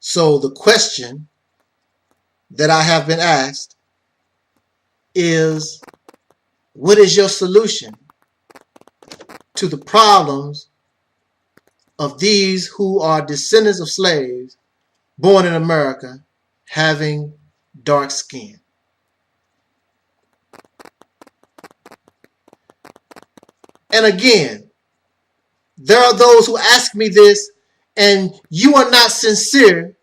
So the question that I have been asked is, what is your solution to the problems of these who are descendants of slaves born in America having dark skin? And again, there are those who ask me this, and you are not sincere,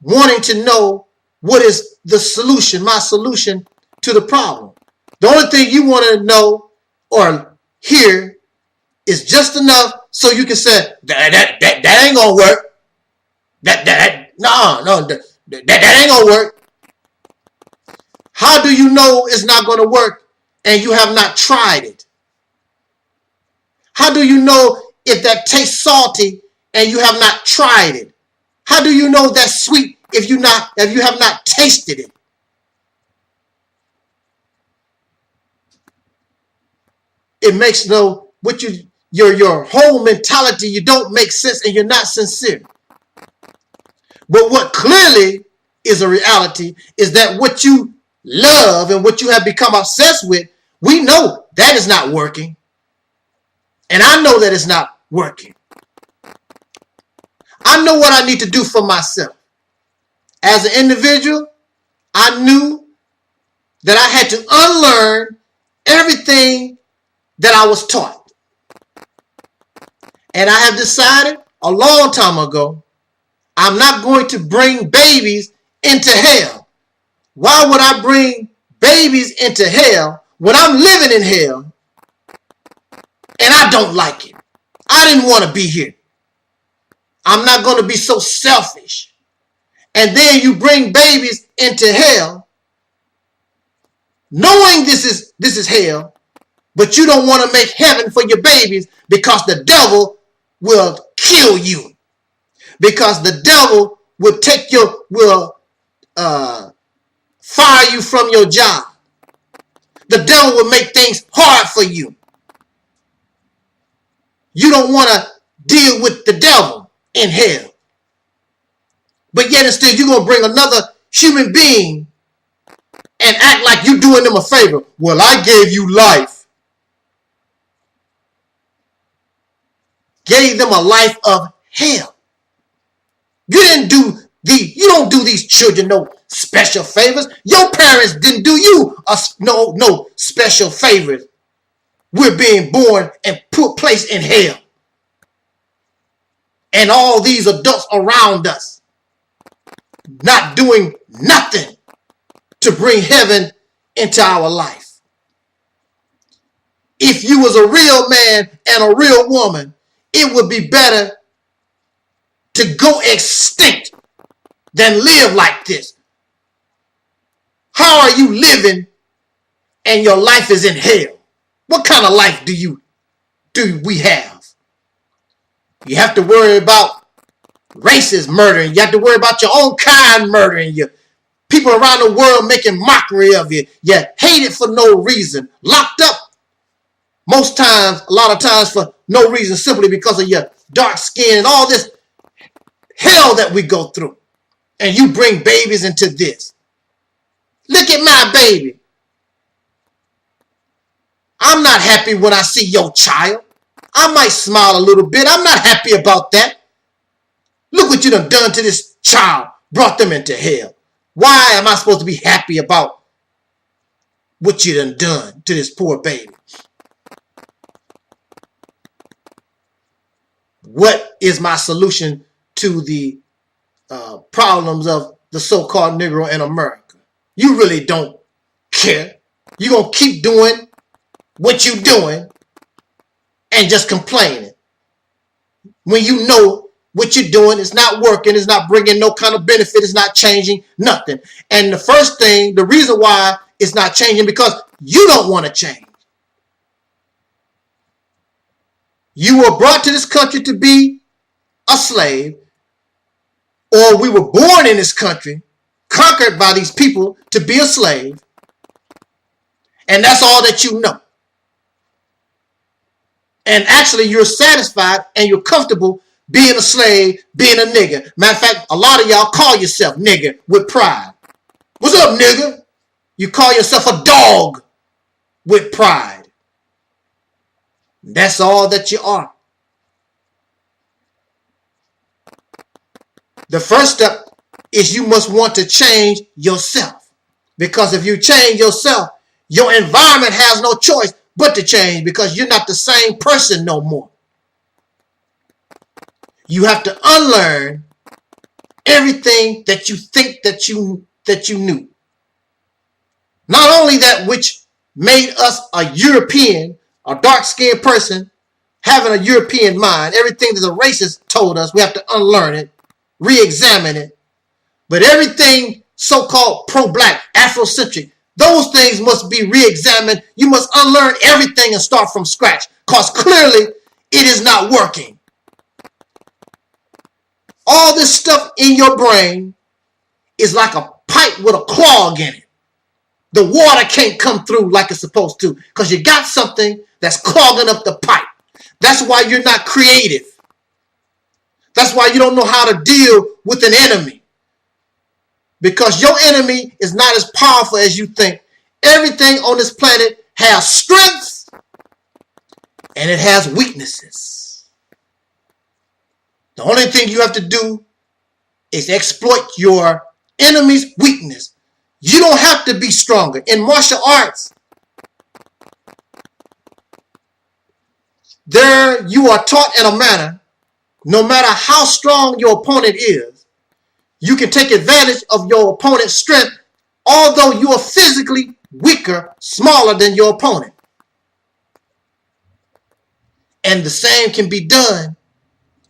wanting to know what is the solution, my solution to the problem. The only thing you want to know or hear is just enough so you can say, that ain't gonna work. That ain't gonna work. How do you know it's not gonna work and you have not tried it? How do you know if that tastes salty and you have not tried it? How do you know that's sweet if you have not tasted it? It makes your whole mentality, you don't make sense and you're not sincere. But what clearly is a reality is that what you love and what you have become obsessed with, we know that is not working. And I know that it's not working. I know what I need to do for myself. As an individual, I knew that I had to unlearn everything that I was taught. And I have decided a long time ago, I'm not going to bring babies into hell. Why would I bring babies into hell when I'm living in hell and I don't like it? I didn't want to be here. I'm not going to be so selfish. And then you bring babies into hell, knowing this is hell, but you don't want to make heaven for your babies because the devil will kill you. Because the devil will fire you from your job. The devil will make things hard for you. You don't want to deal with the devil in hell. But yet instead you're going to bring another human being and act like you're doing them a favor. Well, I gave you life. Gave them a life of hell. You don't do these children no special favors. Your parents didn't do you no special favors. We're being born and placed in hell. And all these adults around us not doing nothing to bring heaven into our life. If you was a real man and a real woman, it would be better to go extinct than live like this. How are you living and your life is in hell? What kind of life do we have? You have to worry about racists murdering. You have to worry about your own kind murdering you. People around the world making mockery of you. You're hated for no reason. Locked up a lot of times for no reason, simply because of your dark skin and all this hell that we go through. And you bring babies into this. Look at my baby. I'm not happy when I see your child. I might smile a little bit. I'm not happy about that. Look what you done to this child. Brought them into hell. Why am I supposed to be happy about what you done to this poor baby? What is my solution to the problems of the so-called Negro in America? You really don't care. You're going to keep doing what you're doing and just complaining. When you know what you're doing is not working, it's not bringing no kind of benefit, it's not changing nothing. And the reason why it's not changing, because you don't want to change. You were brought to this country to be a slave, or we were born in this country, conquered by these people to be a slave, and that's all that you know. And actually you're satisfied and you're comfortable being a slave, being a nigger. Matter of fact, a lot of y'all call yourself nigger with pride. What's up, nigger? You call yourself a dog with pride. That's all that you are. The first step is you must want to change yourself. Because if you change yourself, your environment has no choice but to change, because you're not the same person no more. You have to unlearn everything that you think that you knew. Not only that which made us a European, a dark-skinned person, having a European mind, everything that the racists told us, we have to unlearn it, re-examine it. But everything so-called pro-black, Afrocentric, those things must be re-examined. You must unlearn everything and start from scratch, because clearly it is not working. All this stuff in your brain is like a pipe with a clog in it. The water can't come through like it's supposed to, because you got something that's clogging up the pipe. That's why you're not creative. That's why you don't know how to deal with an enemy. Because your enemy is not as powerful as you think. Everything on this planet has strengths and it has weaknesses. The only thing you have to do is exploit your enemy's weakness. You don't have to be stronger. In martial arts, there you are taught in a manner, no matter how strong your opponent is, you can take advantage of your opponent's strength, although you are physically weaker, smaller than your opponent. And the same can be done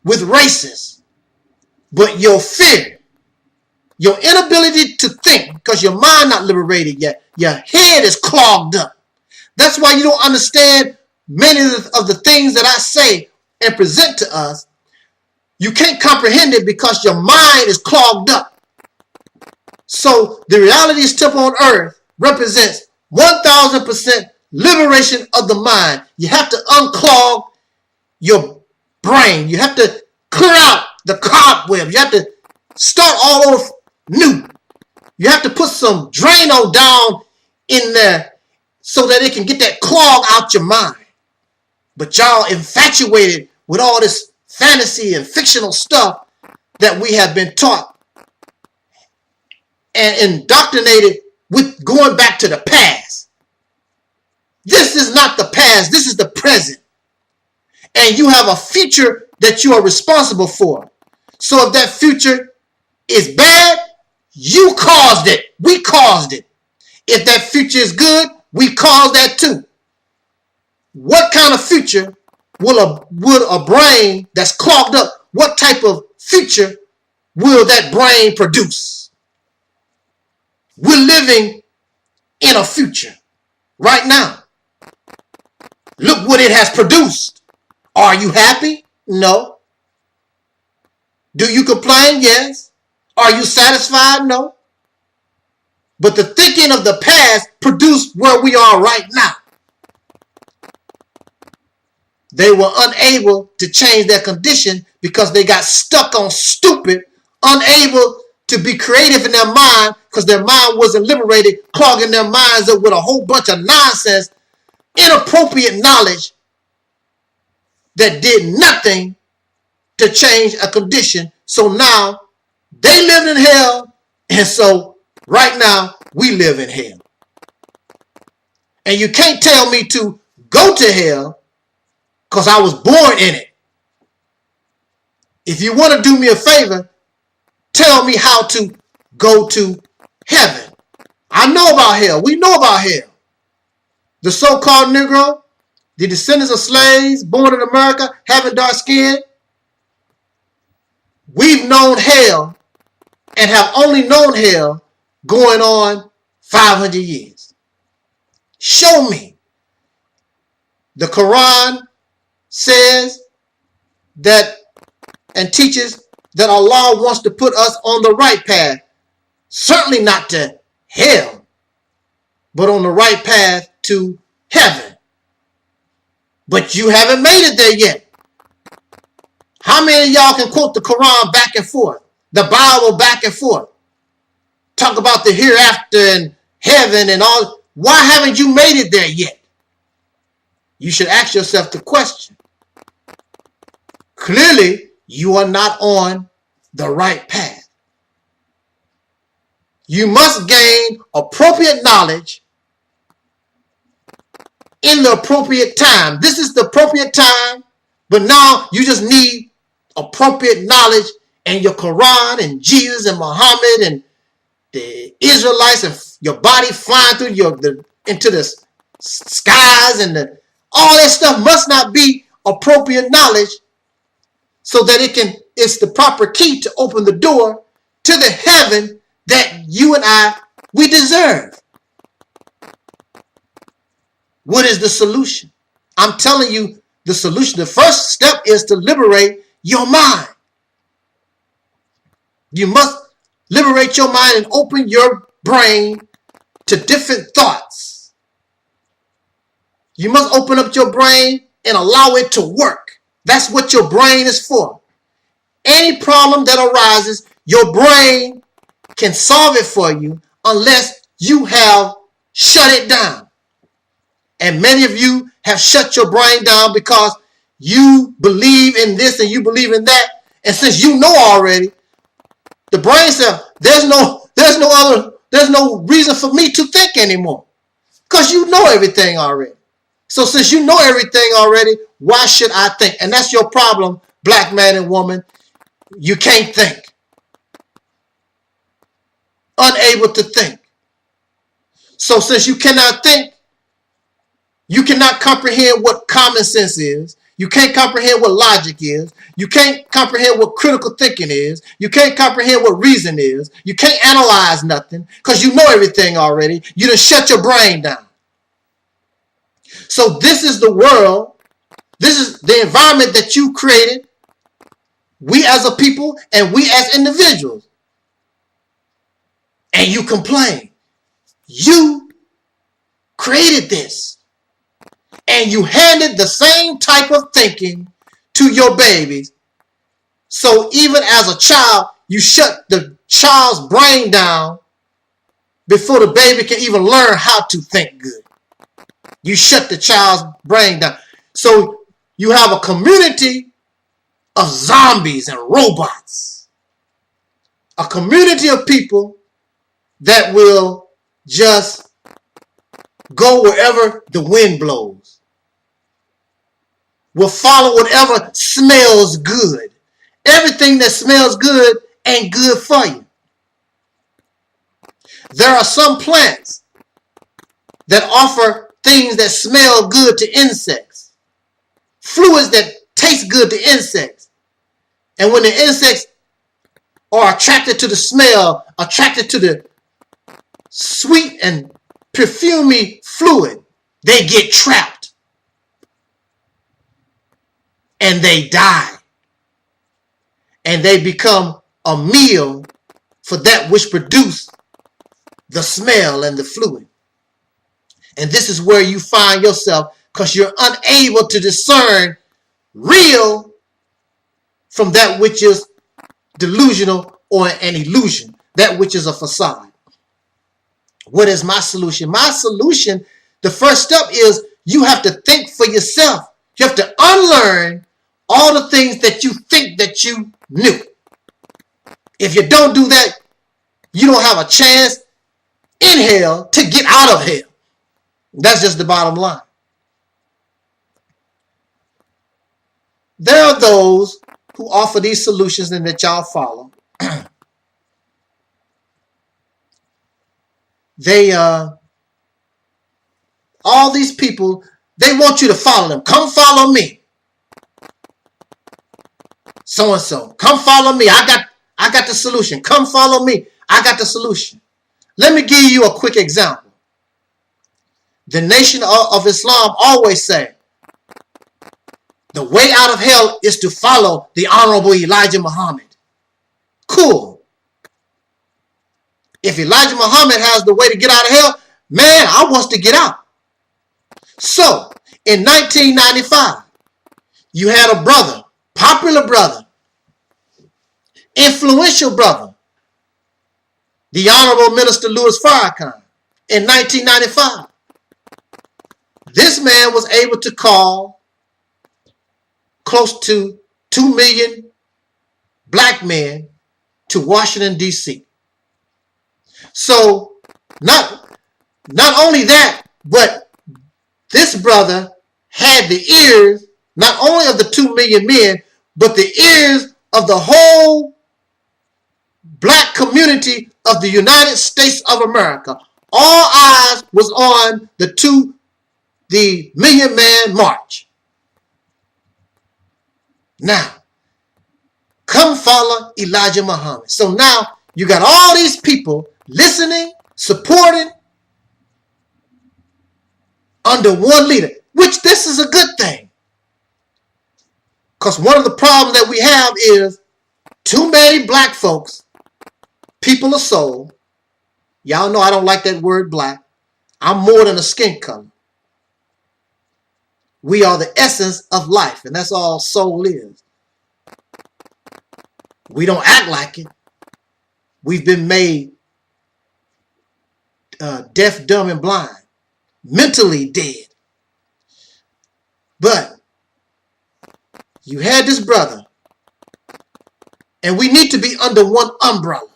with races. But your fear, your inability to think, because your mind not liberated yet, your head is clogged up. That's why you don't understand many of the things that I say and present to us. You can't comprehend it because your mind is clogged up. So the Reality's temple on earth represents 1000% liberation of the mind. You have to unclog your brain. You have to clear out the cobwebs. You have to start all over new. You have to put some Drano down in there so that it can get that clog out your mind. But y'all infatuated with all this fantasy and fictional stuff that we have been taught and indoctrinated with going back to the past. This is not the past. This is the present. And you have a future that you are responsible for. So if that future is bad, you caused it. We caused it. If that future is good, we caused that too. What kind of future would a brain that's clogged up, what type of future will that brain produce? We're living in a future right now. Look what it has produced. Are you happy? No. Do you complain? Yes. Are you satisfied? No. But the thinking of the past produced where we are right now. They were unable to change their condition because they got stuck on stupid, unable to be creative in their mind because their mind wasn't liberated, clogging their minds up with a whole bunch of nonsense, inappropriate knowledge that did nothing to change a condition. So now they lived in hell, and so right now we live in hell. And you can't tell me to go to hell because I was born in it. If you want to do me a favor, tell me how to go to heaven. I know about hell. We know about hell. The so-called Negro, the descendants of slaves born in America, having dark skin, we've known hell and have only known hell going on 500 years. Show me. The Quran says that and teaches that Allah wants to put us on the right path. Certainly not to hell, but on the right path to heaven. But you haven't made it there yet. How How many of y'all can quote the Quran back and forth, the Bible back and forth? Talk about the hereafter and heaven and all. Why haven't you made it there yet? You should ask yourself the question. Clearly, you are not on the right path. You must gain appropriate knowledge in the appropriate time. This is the appropriate time, but now you just need appropriate knowledge and your Quran and Jesus and Muhammad and the Israelites and your body flying through into the skies and all that stuff must not be appropriate knowledge, so that it's the proper key to open the door to the heaven that you and we deserve. What is the solution? I'm telling you the solution. The first step is to liberate your mind. You must liberate your mind and open your brain to different thoughts. You must open up your brain and allow it to work. That's what your brain is for. Any problem that arises, your brain can solve it for you unless you have shut it down. And many of you have shut your brain down because you believe in this and you believe in that. And since you know already, the brain says, there's no reason for me to think anymore. Because you know everything already. So since you know everything already, why should I think? And that's your problem, black man and woman. You can't think. Unable to think. So since you cannot think, you cannot comprehend what common sense is. You can't comprehend what logic is. You can't comprehend what critical thinking is. You can't comprehend what reason is. You can't analyze nothing because you know everything already. You done shut your brain down. So this is the world. This is the environment that you created. We as a people and we as individuals. And you complain. You created this. And you handed the same type of thinking to your babies. So even as a child, you shut the child's brain down before the baby can even learn how to think good. You shut the child's brain down. So you have a community of zombies and robots. A community of people that will just go wherever the wind blows. Will follow whatever smells good. Everything that smells good ain't good for you. There are some plants that offer things that smell good to insects. Fluids that taste good to insects. And when the insects are attracted to the smell, attracted to the sweet and perfumey fluid, they get trapped. And they die. And they become a meal for that which produced the smell and the fluid. And this is where you find yourself because you're unable to discern real from that which is delusional or an illusion, that which is a facade. What is my solution? My solution, the first step is you have to think for yourself. You have to unlearn all the things that you think that you knew. If you don't do that, you don't have a chance in hell to get out of hell. That's just the bottom line. There are those who offer these solutions and that y'all follow. All these people, they want you to follow them. Come follow me. So-and-so, come follow me. I got the solution. Come follow me. I got the solution. Let me give you a quick example. The Nation of Islam always say, the way out of hell is to follow the Honorable Elijah Muhammad. Cool. If Elijah Muhammad has the way to get out of hell, man, I want to get out. So, in 1995, you had a brother, popular brother, influential brother, the Honorable Minister Louis Farrakhan, in 1995. This man was able to call close to 2 million black men to Washington, D.C. So not only that, but this brother had the ears not only of the 2 million men, but the ears of the whole black community of the United States of America. All eyes was on the Million Man March. Now, come follow Elijah Muhammad. So now you got all these people listening, supporting under one leader, which this is a good thing. Because one of the problems that we have is too many black folks, people of soul. Y'all know I don't like that word black. I'm more than a skin color. We are the essence of life, and that's all soul is. We don't act like it. We've been made deaf, dumb, and blind, mentally dead. But you had this brother, and we need to be under one umbrella.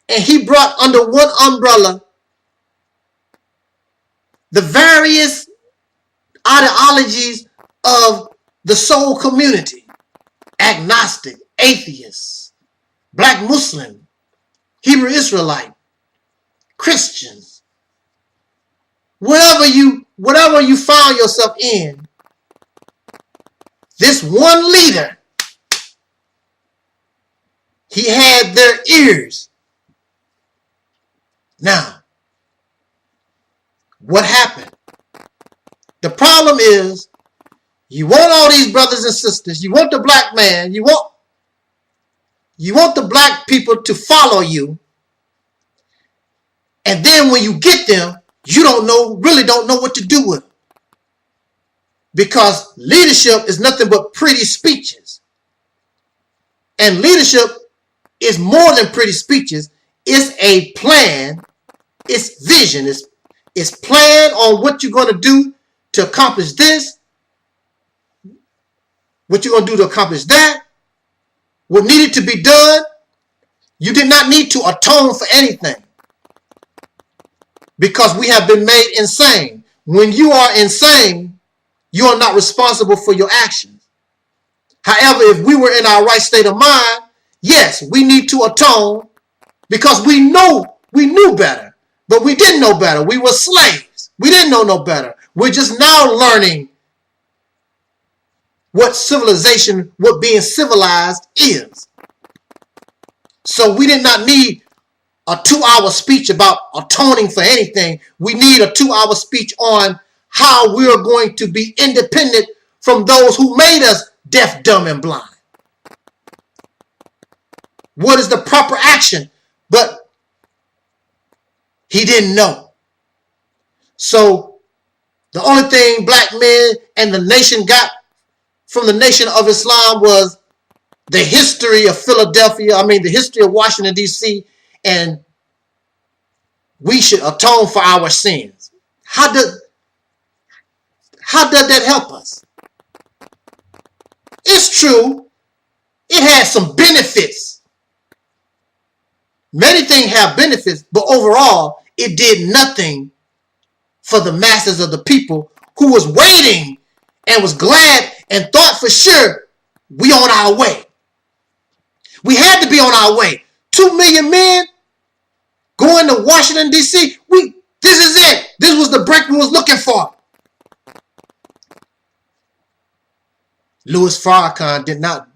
And he brought under one umbrella the various ideologies of the soul community: agnostic, atheist, black Muslim, Hebrew Israelite, Christians. Whatever you found yourself in, this one leader, he had their ears. Now, what happened? The problem is, you want all these brothers and sisters, you want the black man, you want the black people to follow you, and then when you get them, you really don't know what to do with them. Because leadership is nothing but pretty speeches. And leadership is more than pretty speeches. It's a plan. It's vision. It's plan on what you're going to do to accomplish this, what you're going to do to accomplish that, what needed to be done. You did not need to atone for anything, because we have been made insane. When you are insane, you are not responsible for your actions. However, if we were in our right state of mind, yes, we need to atone, because we knew better, but we didn't know better. We were slaves. We didn't know no better. We're just now learning what civilization, what being civilized is. So we did not need a 2-hour speech about atoning for anything. We need a 2-hour speech on how we are going to be independent from those who made us deaf, dumb, and blind. What is the proper action? But he didn't know. So the only thing black men and the nation got from the Nation of Islam was the history of the history of Washington, D.C., and we should atone for our sins. How does that help us? It's true, it has some benefits. Many things have benefits, but overall, it did nothing for the masses of the people who was waiting and was glad and thought for sure we on our way. We had to be on our way. 2 million men going to Washington, D.C. This is it. This was the break we was looking for. Louis Farrakhan did not